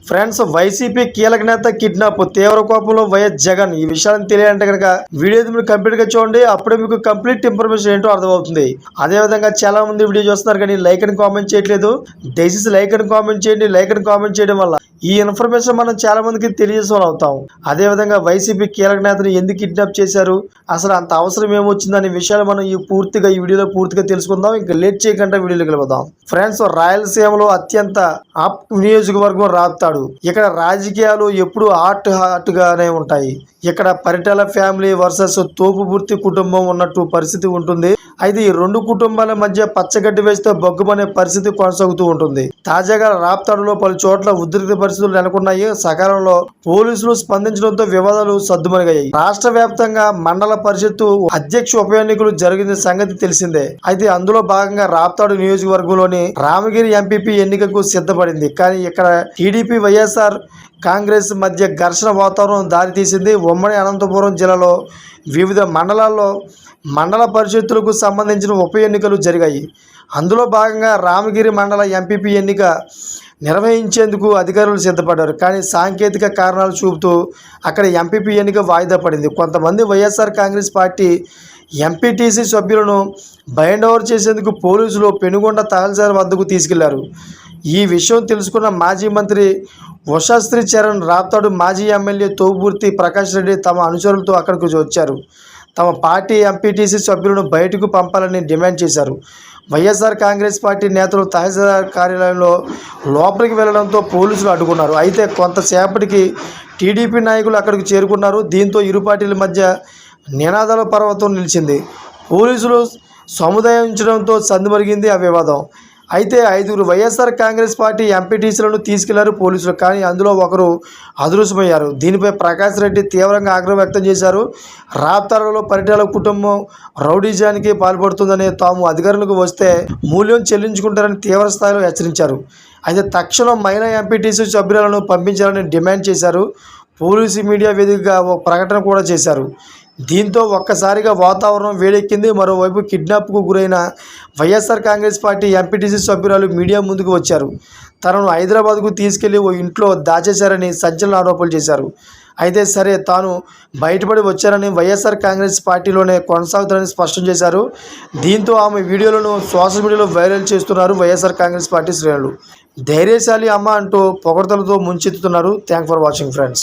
Friends, YCP కీలక నేత kidnap, తీవ్ర కోపంలో వైఎస్ జగన్. ఈ విషయాలను తెలియాలంటే కనుక వీడియో మీరు కంప్లీట్ గా చూడండి. అప్పుడే మీకు కంప్లీట్ ఇన్ఫర్మేషన్ ఏంటో అర్థమవుతుంది. అదే విధంగా చాలా మంది వీడియో చూస్తున్నారు కానీ లైక్ అని కామెంట్ చేయట్లేదు. దయచేసి లైక్ అని కామెంట్ చేయండి. లైక్ అని కామెంట్ చేయడం వల్ల ఈ ఇన్ఫర్మేషన్ మనం చాలా మందికి తెలియజేసే అవుతాం. అదే విధంగా వైసీపీ కీలక నేతను ఎందుకు కిడ్నాప్ చేశారు, అసలు అంత అవసరం ఏమొచ్చిందనే విషయాలు మనం ఈ వీడియోలో పూర్తిగా తెలుసుకుందాం. ఇంకా లేట్ చేయకుండా వీడియోలోకి వెళ్ళిపోదాం. ఫ్రెండ్స్, రాయలసీమలో అత్యంత అప్ నియోజకవర్గం రాప్తాడు. ఇక్కడ రాజకీయాలు ఎప్పుడు హాట్ గానే ఉంటాయి. ఇక్కడ పరిటాల ఫ్యామిలీ వర్సెస్ తోపుబుర్తి కుటుంబం ఉన్నట్టు పరిస్థితి ఉంటుంది. అయితే ఈ రెండు కుటుంబాల మధ్య పచ్చగడ్డి వేస్తే బొగ్గుమనే పరిస్థితి కొనసాగుతూ ఉంటుంది. తాజాగా రాప్తాడులో పలు చోట్ల ఉద్రిక్త పరిస్థితులు నెలకొన్నాయి. సకాలంలో పోలీసులు స్పందించడంతో వివాదాలు సద్దుమణిగాయి. రాష్ట్ర వ్యాప్తంగా మండల పరిషత్తు అధ్యక్ష ఉప ఎన్నికలు జరిగిన సంగతి తెలిసిందే. అయితే అందులో భాగంగా రాప్తాడు నియోజకవర్గంలోని రామగిరి ఎంపీపీ ఎన్నికకు సిద్ధపడింది. కానీ ఇక్కడ టీడీపీ వైఎస్ఆర్ కాంగ్రెస్ మధ్య ఘర్షణ వాతావరణం దారితీసింది. ఉమ్మడి అనంతపురం జిల్లాలో వివిధ మండలాల్లో మండల పరిషత్తులకు సంబంధించిన ఉప ఎన్నికలు జరిగాయి. అందులో భాగంగా రామగిరి మండల ఎంపీపీ ఎన్నిక నిర్వహించేందుకు అధికారులు సిద్ధపడ్డారు. కానీ సాంకేతిక కారణాలు చూపుతూ అక్కడ ఎంపీపీ ఎన్నిక వాయిదా పడింది. కొంతమంది వైఎస్ఆర్ కాంగ్రెస్ పార్టీ ఎంపీటీసీ సభ్యులను బైండ్ ఓవర్ చేసేందుకు పోలీసులు పెనుగొండ తహసీల్దార్ వద్దకు తీసుకెళ్లారు. ఈ విషయం తెలుసుకున్న మాజీ మంత్రి ఉషాశ్రీ చరణ్, రాప్తాడు మాజీ ఎమ్మెల్యే తోపుబుర్తి ప్రకాష్ రెడ్డి తమ అనుచరులతో అక్కడికి వచ్చారు. తమ పార్టీ ఎంపీటీసీ సభ్యులను బయటకు పంపాలని డిమాండ్ చేశారు. వైఎస్ఆర్ కాంగ్రెస్ పార్టీ నేతలు తహసీల్దార్ కార్యాలయంలో లోపలికి వెళ్లడంతో పోలీసులు అడ్డుకున్నారు. అయితే కొంతసేపటికి టీడీపీ నాయకులు అక్కడికి చేరుకున్నారు. దీంతో ఇరు పార్టీల మధ్య నినాదాల పర్వతం నిలిచింది. పోలీసులు సముదాయించడంతో సందుమరిగింది ఆ వివాదం. అయితే 5 వైఎస్ఆర్ కాంగ్రెస్ పార్టీ ఎంపీటీసీలను తీసుకెళ్లారు పోలీసులు. కానీ అందులో ఒకరు అదృశ్యమయ్యారు. దీనిపై ప్రకాష్ రెడ్డి తీవ్రంగా ఆగ్రహం వ్యక్తం చేశారు. రాప్తాడులో పరిటాల కుటుంబం రౌడీజానికి పాల్పడుతుందని, తాము అధికారులకు వస్తే మూల్యం చెల్లించుకుంటారని తీవ్ర స్థాయిలో హెచ్చరించారు. అయితే తక్షణం మహిళా ఎంపీటీసీ సభ్యులను పంపించాలని డిమాండ్ చేశారు. పోలీసు మీడియా వేదికగా ఒక ప్రకటన కూడా చేశారు. దీంతో ఒక్కసారిగా వాతావరణం వేడెక్కింది. మరోవైపు కిడ్నాప్కు గురైన వైఎస్ఆర్ కాంగ్రెస్ పార్టీ ఎంపీటీసీ సభ్యురాలు మీడియా ముందుకు వచ్చారు. తనను హైదరాబాద్కు తీసుకెళ్లి ఓ ఇంట్లో దాచేశారని సంచలన ఆరోపణలు చేశారు. అయితే సరే, తాను బయటపడి వచ్చారని, వైఎస్ఆర్ కాంగ్రెస్ పార్టీలోనే కొనసాగుతారని స్పష్టం చేశారు. దీంతో ఆమె వీడియోలను సోషల్ మీడియాలో వైరల్ చేస్తున్నారు వైఎస్ఆర్ కాంగ్రెస్ పార్టీ శ్రేణులు. ధైర్యశాలి అమ్మ అంటూ పొగడ్తలతో ముంచెత్తుతున్నారు. Thank for watching friends.